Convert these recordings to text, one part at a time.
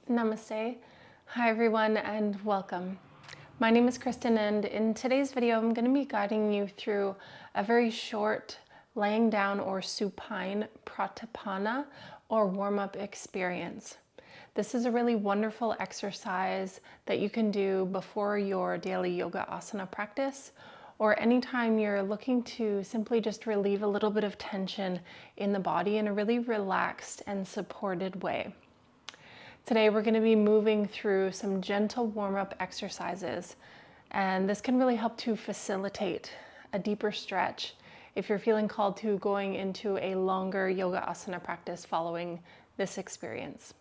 Namaste. Hi everyone and welcome. My name is Kristyn, and in today's video I'm going to be guiding you through a very short laying down or supine Pratapana or warm-up experience. This is a really wonderful exercise that you can do before your daily yoga asana practice, or anytime you're looking to simply just relieve a little bit of tension in the body in a really relaxed and supported way. Today we're going to be moving through some gentle warm-up exercises, and this can really help to facilitate a deeper stretch if you're feeling called to going into a longer yoga asana practice following this experience.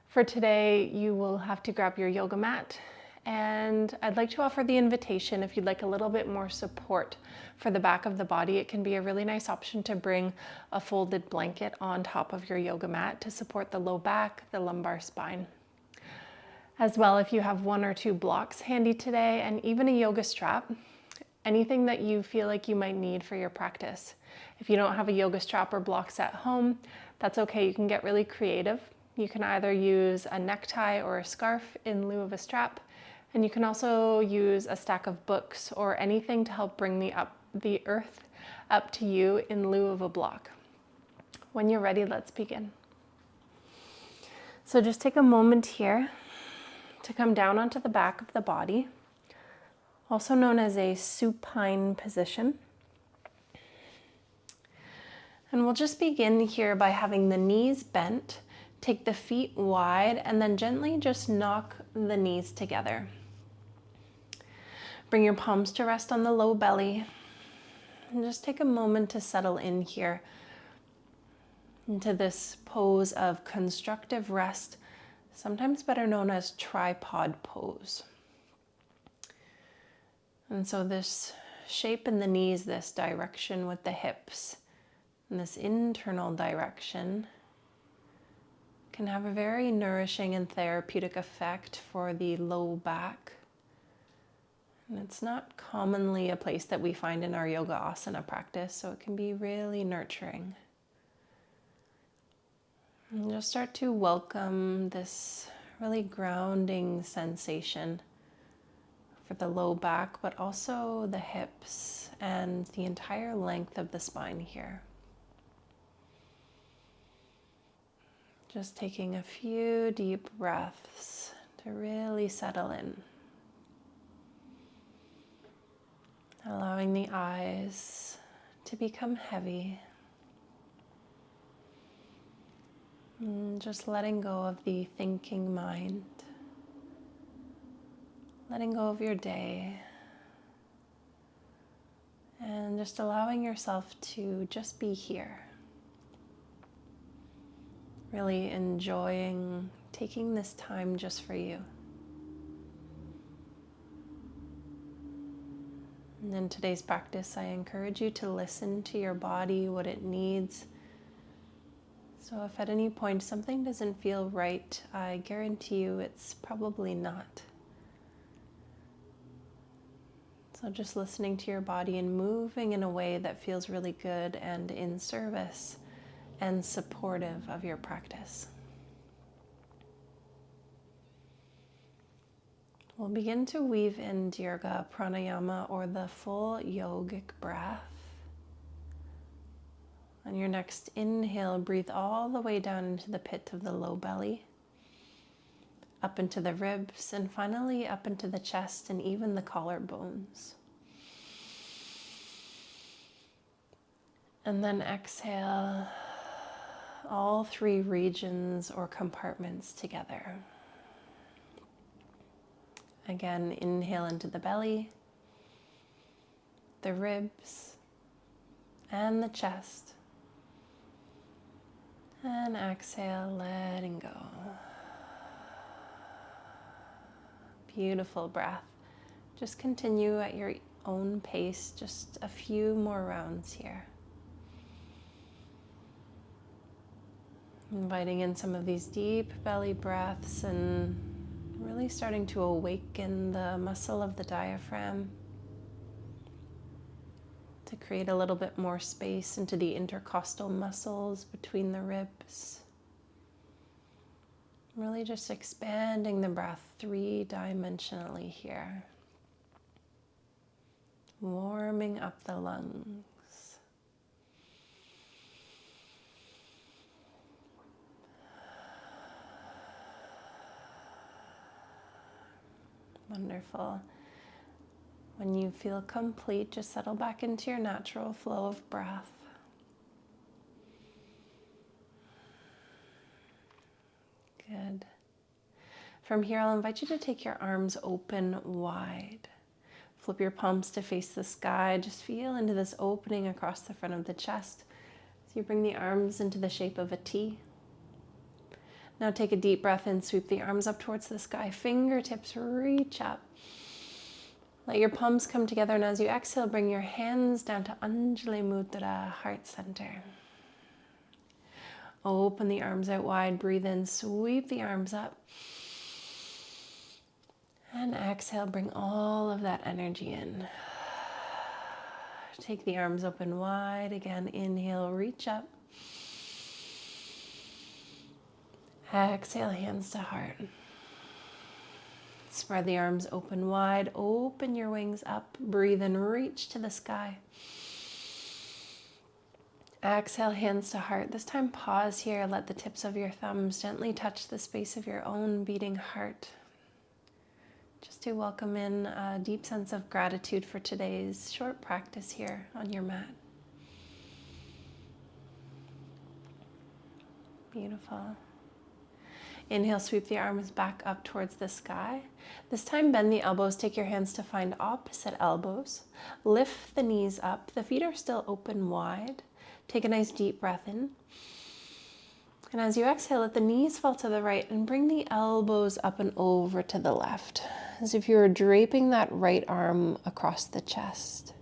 For today, you will have to grab your yoga mat, and I'd like to offer the invitation if you'd like a little bit more support for the back of the body. It can be a really nice option to bring a folded blanket on top of your yoga mat to support the low back, the lumbar spine. As well, if you have one or two blocks handy today, and even a yoga strap, anything that you feel like you might need for your practice. If you don't have a yoga strap or blocks at home, that's okay. You can get really creative. You can either use a necktie or a scarf in lieu of a strap, and you can also use a stack of books or anything to help bring the earth up to you in lieu of a block. When you're ready, let's begin. So just take a moment here to come down onto the back of the body, also known as a supine position. And we'll just begin here by having the knees bent. Take the feet wide and then gently just knock the knees together. Bring your palms to rest on the low belly. And just take a moment to settle in here into this pose of constructive rest, sometimes better known as tripod pose. And so this shape in the knees, this direction with the hips, and this internal direction can have a very nourishing and therapeutic effect for the low back. And it's not commonly a place that we find in our yoga asana practice, so it can be really nurturing. And just start to welcome this really grounding sensation for the low back, but also the hips and the entire length of the spine here. Just taking a few deep breaths to really settle in. Allowing the eyes to become heavy. And just letting go of the thinking mind. Letting go of your day. And just allowing yourself to just be here. Really enjoying taking this time just for you. And in today's practice, I encourage you to listen to your body, what it needs. So if at any point something doesn't feel right, I guarantee you it's probably not. So just listening to your body and moving in a way that feels really good and in service and supportive of your practice. We'll begin to weave in Dirgha Pranayama, or the full yogic breath. On your next inhale, breathe all the way down into the pit of the low belly, up into the ribs, and finally up into the chest and even the collarbones. And then exhale all three regions or compartments together. Again, inhale into the belly, the ribs, and the chest. And exhale, letting go. Beautiful breath. Just continue at your own pace, just a few more rounds here. Inviting in some of these deep belly breaths and really starting to awaken the muscle of the diaphragm to create a little bit more space into the intercostal muscles between the ribs. Really just expanding the breath three-dimensionally here. Warming up the lungs. Wonderful. When you feel complete, just settle back into your natural flow of breath. Good. From here, I'll invite you to take your arms open wide. Flip your palms to face the sky. Just feel into this opening across the front of the chest. So you bring the arms into the shape of a T. Now take a deep breath in, sweep the arms up towards the sky. Fingertips reach up. Let your palms come together, and as you exhale, bring your hands down to Anjali Mudra, heart center. Open the arms out wide, breathe in, sweep the arms up. And exhale, bring all of that energy in. Take the arms open wide. Again, inhale, reach up. Exhale, hands to heart. Spread the arms open wide. Open your wings up. Breathe in, reach to the sky. Exhale, hands to heart. This time, pause here. Let the tips of your thumbs gently touch the space of your own beating heart. Just to welcome in a deep sense of gratitude for today's short practice here on your mat. Beautiful. Inhale, sweep the arms back up towards the sky. This time, bend the elbows. Take your hands to find opposite elbows. Lift the knees up. The feet are still open wide. Take a nice deep breath in. And as you exhale, let the knees fall to the right and bring the elbows up and over to the left, as if you were draping that right arm across the chest.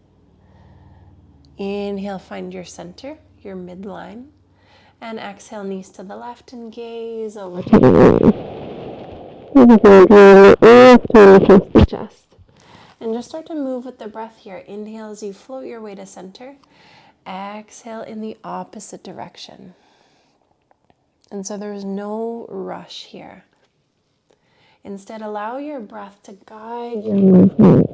Inhale, find your center, your midline. And exhale, knees to the left and gaze over to the right. The chest. And just start to move with the breath here. Inhale as you float your way to center. Exhale in the opposite direction. And so there's no rush here. Instead, allow your breath to guide your movements.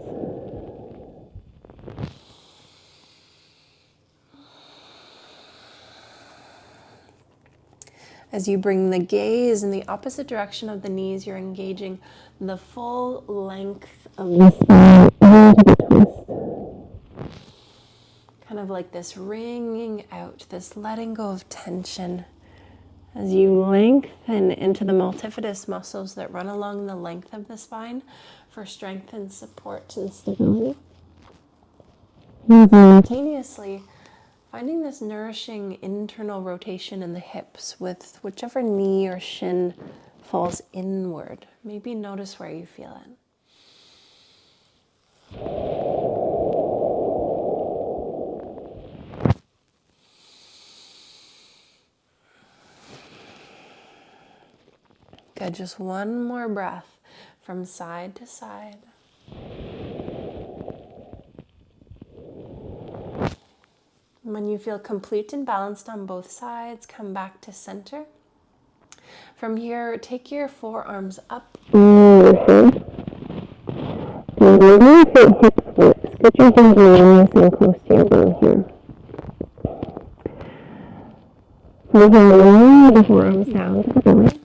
As you bring the gaze in the opposite direction of the knees, you're engaging the full length of the spine into the twist. Kind of like this wringing out, this letting go of tension. As you lengthen into the multifidus muscles that run along the length of the spine for strength and support and stability. And simultaneously, finding this nourishing internal rotation in the hips with whichever knee or shin falls inward. Maybe notice where you feel it. Good, just one more breath from side to side. When you feel complete and balanced on both sides, come back to center. From here, take your forearms up over your head. And underneath your hip flips, get your hands nice and close to your bone here. Moving along the forearms down to the belly.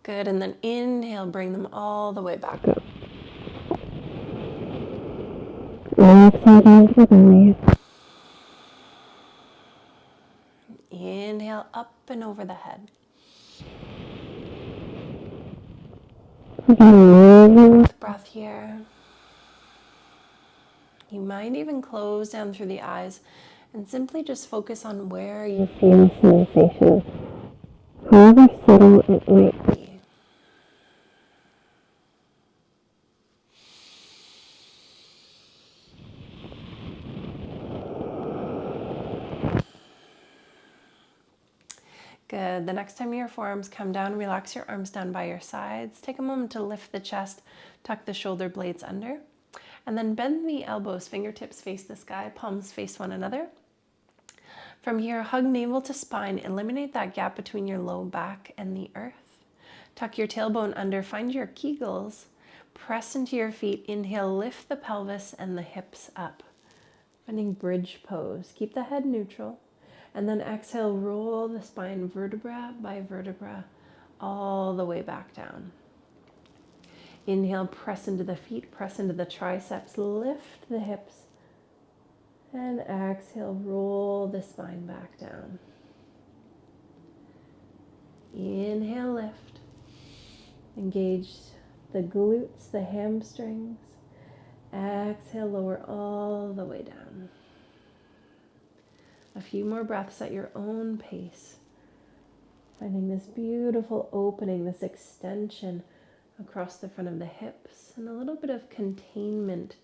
Good, and then inhale, bring them all the way back up. Exhale down to the belly. Inhale up and over the head. Again, moving with breath here. You might even close down through the eyes and simply just focus on where you feel sensation, however subtle it might be. Good. The next time your forearms come down, relax your arms down by your sides. Take a moment to lift the chest, tuck the shoulder blades under, and then bend the elbows, fingertips face the sky, palms face one another. From here, hug navel to spine. Eliminate that gap between your low back and the earth. Tuck your tailbone under. Find your Kegels. Press into your feet. Inhale, lift the pelvis and the hips up. Finding bridge pose. Keep the head neutral. And then exhale, roll the spine vertebra by vertebra all the way back down. Inhale, press into the feet, press into the triceps, lift the hips. And exhale, roll the spine back down. Inhale, lift. Engage the glutes, the hamstrings. Exhale, lower all the way down. A few more breaths at your own pace. Finding this beautiful opening, this extension across the front of the hips, and a little bit of containment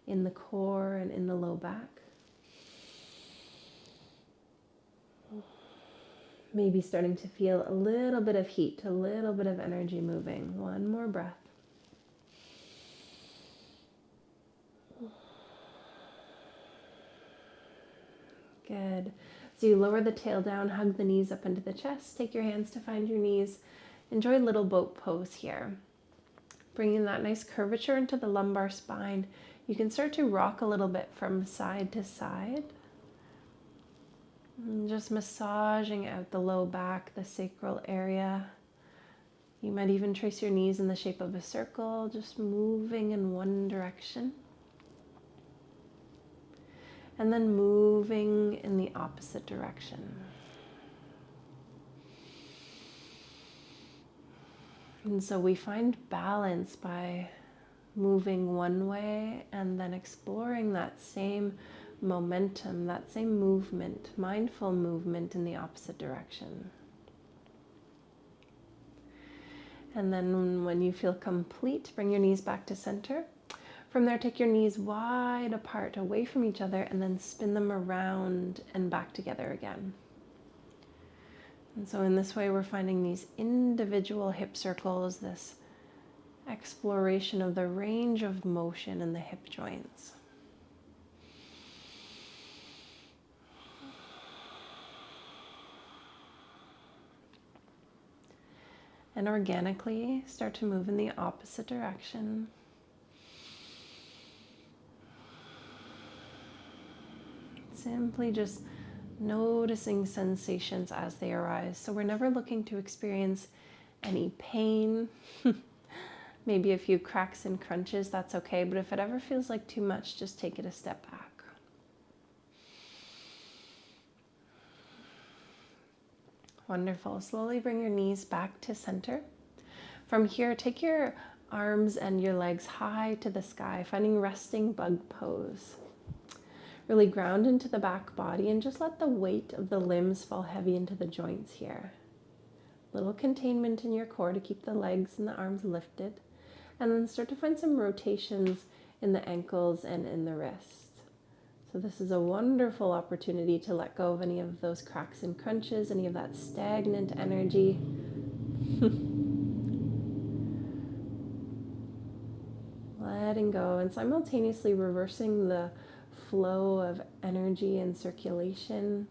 in the core and in the low back. Maybe starting to feel a little bit of heat, a little bit of energy moving. One more breath. Good. So you lower the tail down, hug the knees up into the chest, take your hands to find your knees. Enjoy little boat pose here. Bringing that nice curvature into the lumbar spine. You can start to rock a little bit from side to side. And just massaging out the low back, the sacral area. You might even trace your knees in the shape of a circle, just moving in one direction. And then moving in the opposite direction. And so we find balance by moving one way and then exploring that same momentum, that same movement, mindful movement in the opposite direction. And then when you feel complete, bring your knees back to center. From there, take your knees wide apart, away from each other, and then spin them around and back together again. And so in this way, we're finding these individual hip circles, this exploration of the range of motion in the hip joints. And organically start to move in the opposite direction. Simply just noticing sensations as they arise. So we're never looking to experience any pain, maybe a few cracks and crunches, that's okay. But if it ever feels like too much, just take it a step back. Wonderful. Slowly bring your knees back to center. From here, take your arms and your legs high to the sky, finding resting bug pose. Really ground into the back body and just let the weight of the limbs fall heavy into the joints here. Little containment in your core to keep the legs and the arms lifted. And then start to find some rotations in the ankles and in the wrists. So this is a wonderful opportunity to let go of any of those cracks and crunches, any of that stagnant energy. Letting go and simultaneously reversing the flow of energy and circulation.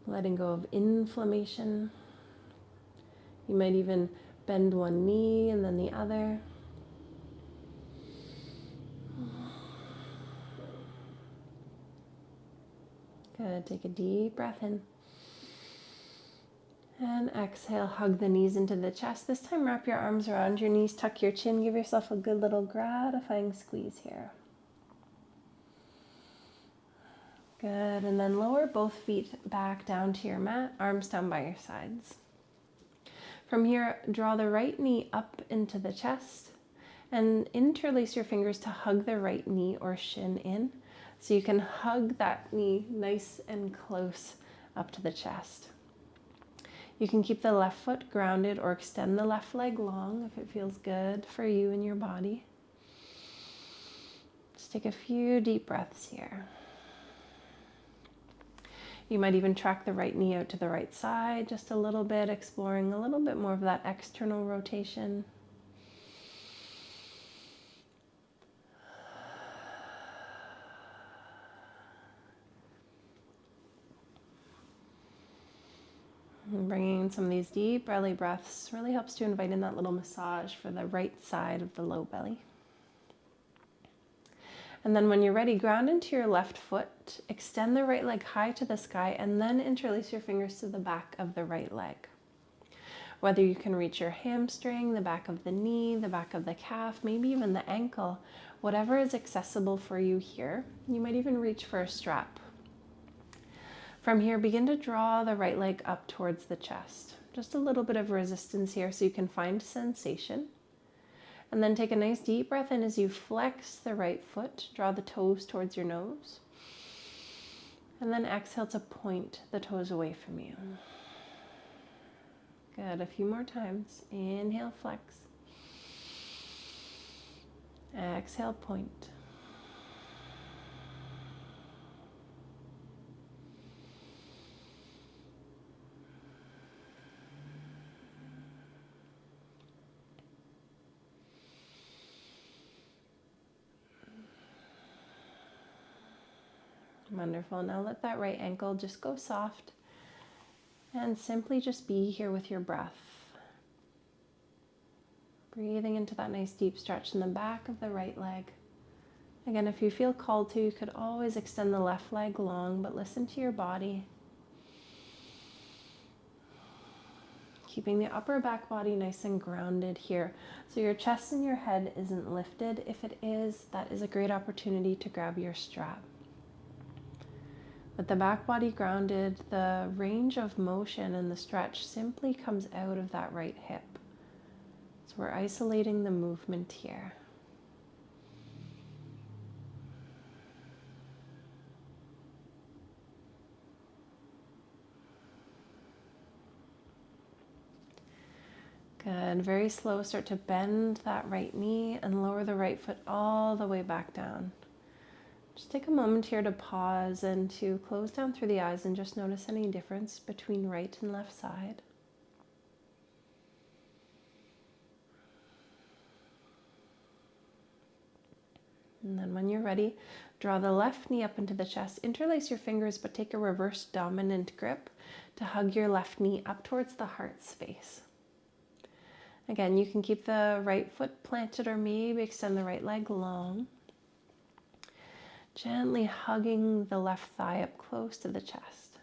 Letting go of inflammation. You might even bend one knee and then the other. Good. Take a deep breath in. And exhale, hug the knees into the chest. This time wrap your arms around your knees, tuck your chin, give yourself a good little gratifying squeeze here. Good, and then lower both feet back down to your mat, arms down by your sides. From here, draw the right knee up into the chest and interlace your fingers to hug the right knee or shin in. So you can hug that knee nice and close up to the chest. You can keep the left foot grounded or extend the left leg long if it feels good for you and your body. Just take a few deep breaths here. You might even track the right knee out to the right side just a little bit, exploring a little bit more of that external rotation. And bringing in some of these deep belly breaths really helps to invite in that little massage for the right side of the low belly. And then when you're ready, ground into your left foot, extend the right leg high to the sky, and then interlace your fingers to the back of the right leg. Whether you can reach your hamstring, the back of the knee, the back of the calf, maybe even the ankle, whatever is accessible for you here. You might even reach for a strap. From here, begin to draw the right leg up towards the chest. Just a little bit of resistance here so you can find sensation. And then take a nice deep breath in as you flex the right foot. Draw the toes towards your nose. And then exhale to point the toes away from you. Good. A few more times. Inhale, flex. Exhale, point. Wonderful. Now let that right ankle just go soft and simply just be here with your breath. Breathing into that nice deep stretch in the back of the right leg. Again, if you feel called to, you could always extend the left leg long, but listen to your body. Keeping the upper back body nice and grounded here. So your chest and your head isn't lifted. If it is, that is a great opportunity to grab your strap. With the back body grounded, the range of motion and the stretch simply comes out of that right hip. So we're isolating the movement here. Good. Very slow. Start to bend that right knee and lower the right foot all the way back down. Just take a moment here to pause and to close down through the eyes and just notice any difference between right and left side. And then when you're ready, draw the left knee up into the chest, interlace your fingers, but take a reverse dominant grip to hug your left knee up towards the heart space. Again, you can keep the right foot planted or maybe extend the right leg long. Gently hugging the left thigh up close to the chest.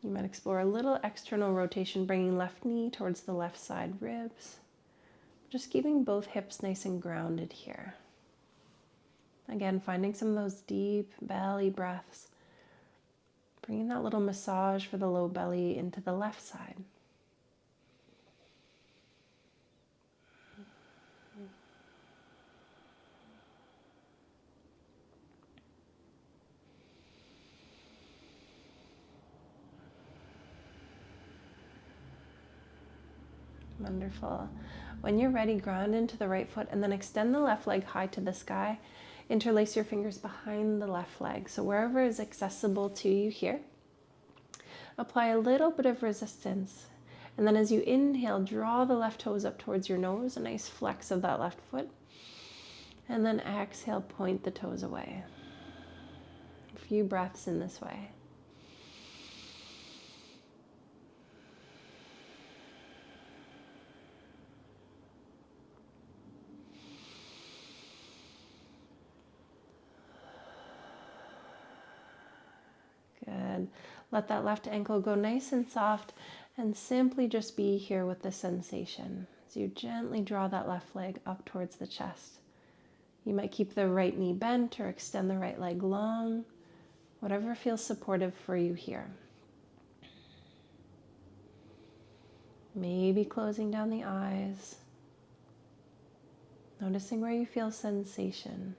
You might explore a little external rotation, bringing left knee towards the left side ribs. Just keeping both hips nice and grounded here. Again, finding some of those deep belly breaths. Bringing that little massage for the low belly into the left side. Wonderful. When you're ready, ground into the right foot and then extend the left leg high to the sky. Interlace your fingers behind the left leg. So wherever is accessible to you here, apply a little bit of resistance. And then as you inhale, draw the left toes up towards your nose, a nice flex of that left foot. And then exhale, point the toes away. A few breaths in this way. Good. Let that left ankle go nice and soft and simply just be here with the sensation. As you gently draw that left leg up towards the chest. You might keep the right knee bent or extend the right leg long, whatever feels supportive for you here. Maybe closing down the eyes, noticing where you feel sensation.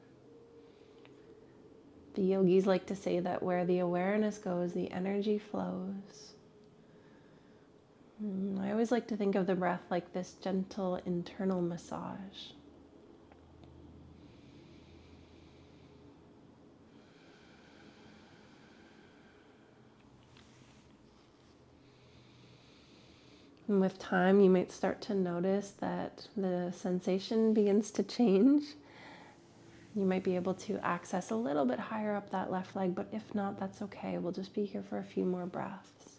The yogis like to say that where the awareness goes, the energy flows. I always like to think of the breath like this gentle internal massage. And with time, you might start to notice that the sensation begins to change. You might be able to access a little bit higher up that left leg, but if not, that's okay. We'll just be here for a few more breaths.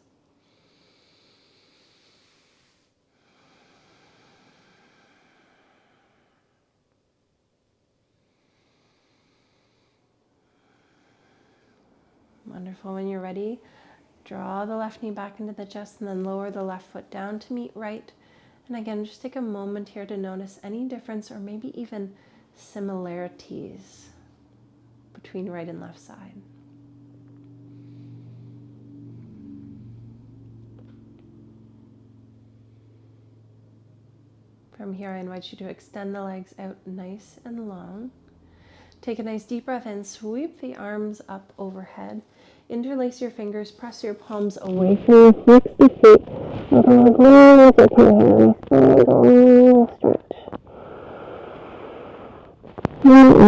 Wonderful. When you're ready, draw the left knee back into the chest and then lower the left foot down to meet right. And again, just take a moment here to notice any difference or maybe even similarities between right and left side. From here, I invite you to extend the legs out nice and long. Take a nice deep breath in, sweep the arms up overhead. Interlace your fingers, press your palms away from you, flex the feet.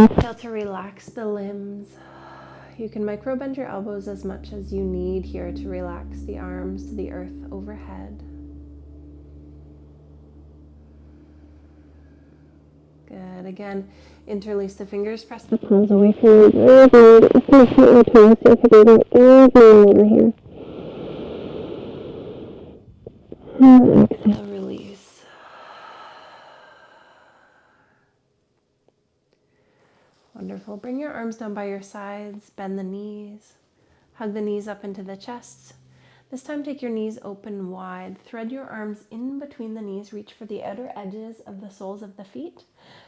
Exhale to relax the limbs. You can micro bend your elbows as much as you need here to relax the arms to the earth overhead. Good. Again, interlace the fingers, press the palms away from you. Very good. Over here. Exhale, release. Wonderful. Bring your arms down by your sides, bend the knees, hug the knees up into the chest. This time take your knees open wide, thread your arms in between the knees, reach for the outer edges of the soles of the feet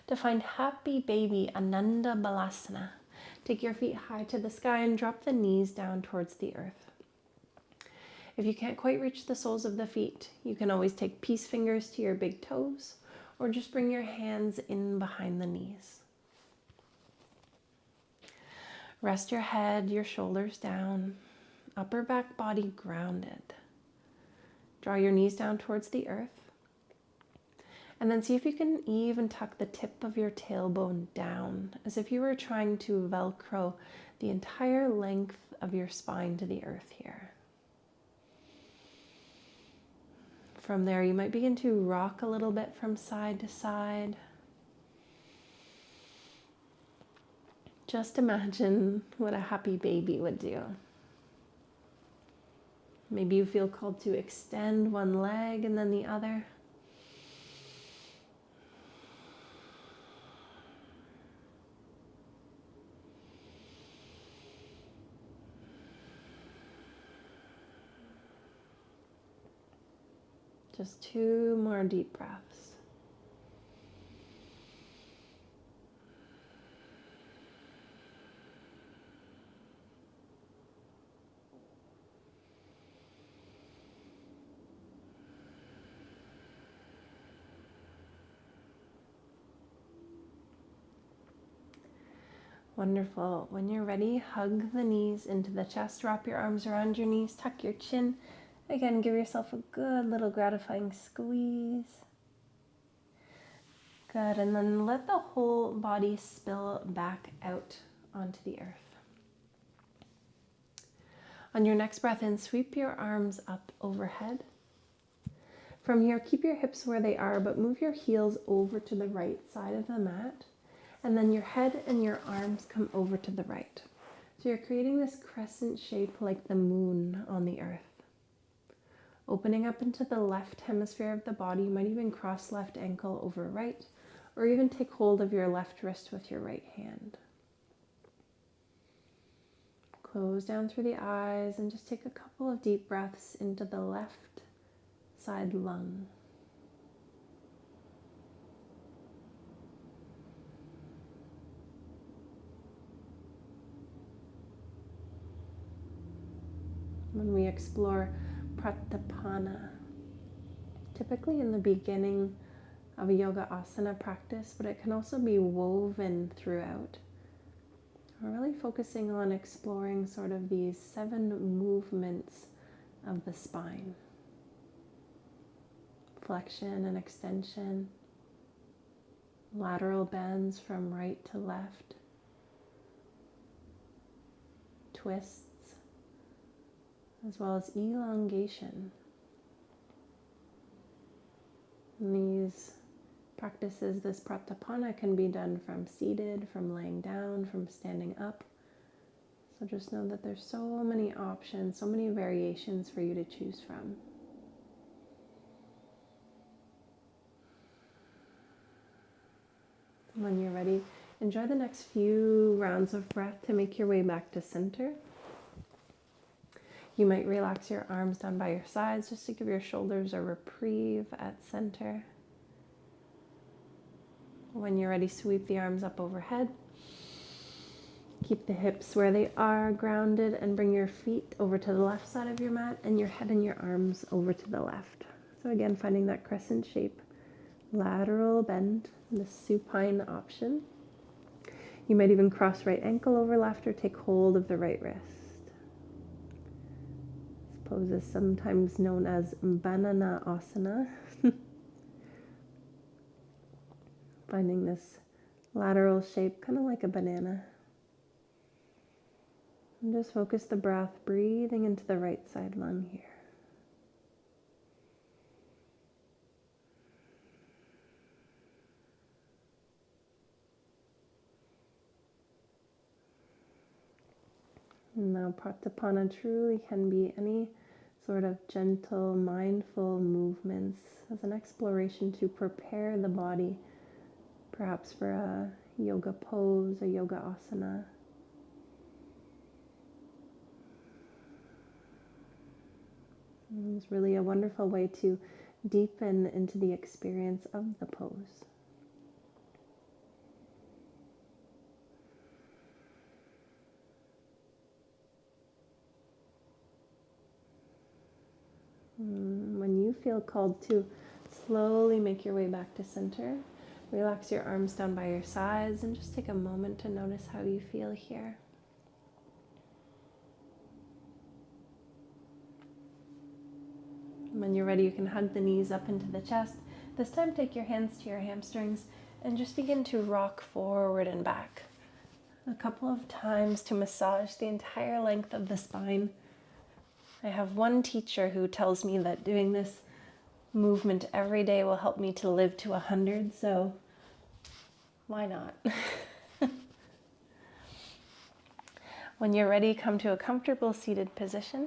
to find happy baby Ananda Balasana. Take your feet high to the sky and drop the knees down towards the earth. If you can't quite reach the soles of the feet, you can always take peace fingers to your big toes or just bring your hands in behind the knees. Rest your head, your shoulders down, upper back body grounded. Draw your knees down towards the earth. And then see if you can even tuck the tip of your tailbone down as if you were trying to Velcro the entire length of your spine to the earth here. From there, you might begin to rock a little bit from side to side. Just imagine what a happy baby would do. Maybe you feel called to extend one leg and then the other. Just 2 more deep breaths. Wonderful. When you're ready, hug the knees into the chest, wrap your arms around your knees, tuck your chin. Again, give yourself a good little gratifying squeeze. Good, and then let the whole body spill back out onto the earth. On your next breath in, sweep your arms up overhead. From here, keep your hips where they are, but move your heels over to the right side of the mat. And then your head and your arms come over to the right. So you're creating this crescent shape like the moon on the earth. Opening up into the left hemisphere of the body, you might even cross left ankle over right, or even take hold of your left wrist with your right hand. Close down through the eyes and just take a couple of deep breaths into the left side lung. When we explore Pratapana, typically in the beginning of a yoga asana practice, but it can also be woven throughout. We're really focusing on exploring sort of these 7 movements of the spine. Flexion and extension, lateral bends from right to left, twists, as well as elongation. And these practices, this Pratapana, can be done from seated, from laying down, from standing up. So just know that there's so many options, so many variations for you to choose from. When you're ready, enjoy the next few rounds of breath to make your way back to center. You might relax your arms down by your sides just to give your shoulders a reprieve at center. When you're ready, sweep the arms up overhead. Keep the hips where they are, grounded, and bring your feet over to the left side of your mat and your head and your arms over to the left. So again, finding that crescent shape. Lateral bend, the supine option. You might even cross right ankle over left or take hold of the right wrist. This pose is sometimes known as banana asana. Finding this lateral shape, kind of like a banana. And just focus the breath, breathing into the right side lung here. Now, Pratapana truly can be any sort of gentle, mindful movements as an exploration to prepare the body, perhaps for a yoga pose, a yoga asana. It's really a wonderful way to deepen into the experience of the pose. When you feel called to, slowly make your way back to center. Relax your arms down by your sides and just take a moment to notice how you feel here. When you're ready, you can hug the knees up into the chest. This time, take your hands to your hamstrings and just begin to rock forward and back. A couple of times to massage the entire length of the spine. I have one teacher who tells me that doing this movement every day will help me to live to 100, so why not? When you're ready, come to a comfortable seated position.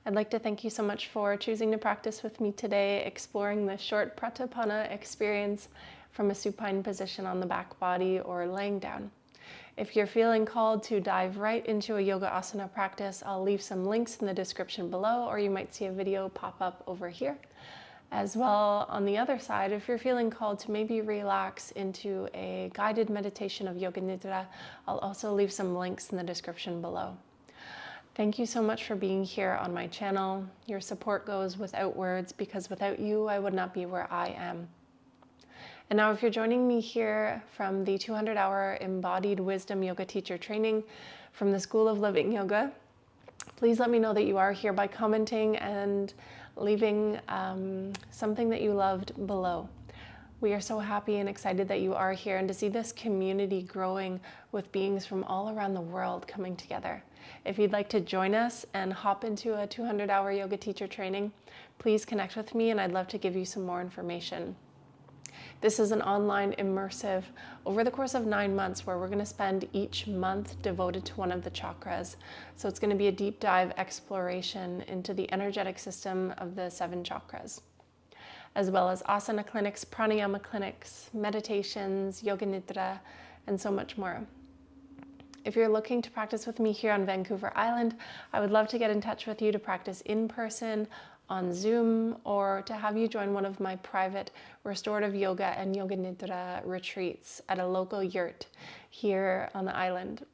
I'd like to thank you so much for choosing to practice with me today, exploring the short Pratapana experience from a supine position on the back body or laying down. If you're feeling called to dive right into a yoga asana practice, I'll leave some links in the description below, or you might see a video pop up over here. As well, on the other side, if you're feeling called to maybe relax into a guided meditation of Yoga Nidra, I'll also leave some links in the description below. Thank you so much for being here on my channel. Your support goes without words, because without you, I would not be where I am. And now, if you're joining me here from the 200-hour Embodied Wisdom Yoga Teacher Training from the School of Living Yoga, please let me know that you are here by commenting and leaving something that you loved below. We are so happy and excited that you are here and to see this community growing with beings from all around the world coming together. If you'd like to join us and hop into a 200-hour yoga teacher training, please connect with me and I'd love to give you some more information. This is an online immersive over the course of 9 months where we're going to spend each month devoted to one of the chakras. So it's going to be a deep dive exploration into the energetic system of the 7 chakras, as well as asana clinics, pranayama clinics, meditations, yoga nidra, and so much more. If you're looking to practice with me here on Vancouver Island, I would love to get in touch with you to practice in person, on Zoom, or to have you join one of my private restorative yoga and yoga nidra retreats at a local yurt here on the island.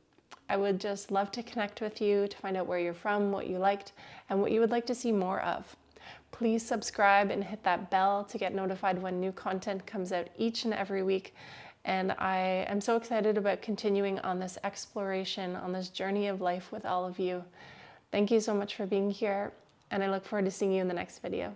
I would just love to connect with you to find out where you're from, what you liked, and what you would like to see more of. Please subscribe and hit that bell to get notified when new content comes out each and every week. And I am so excited about continuing on this exploration, on this journey of life with all of you. Thank you so much for being here, and I look forward to seeing you in the next video.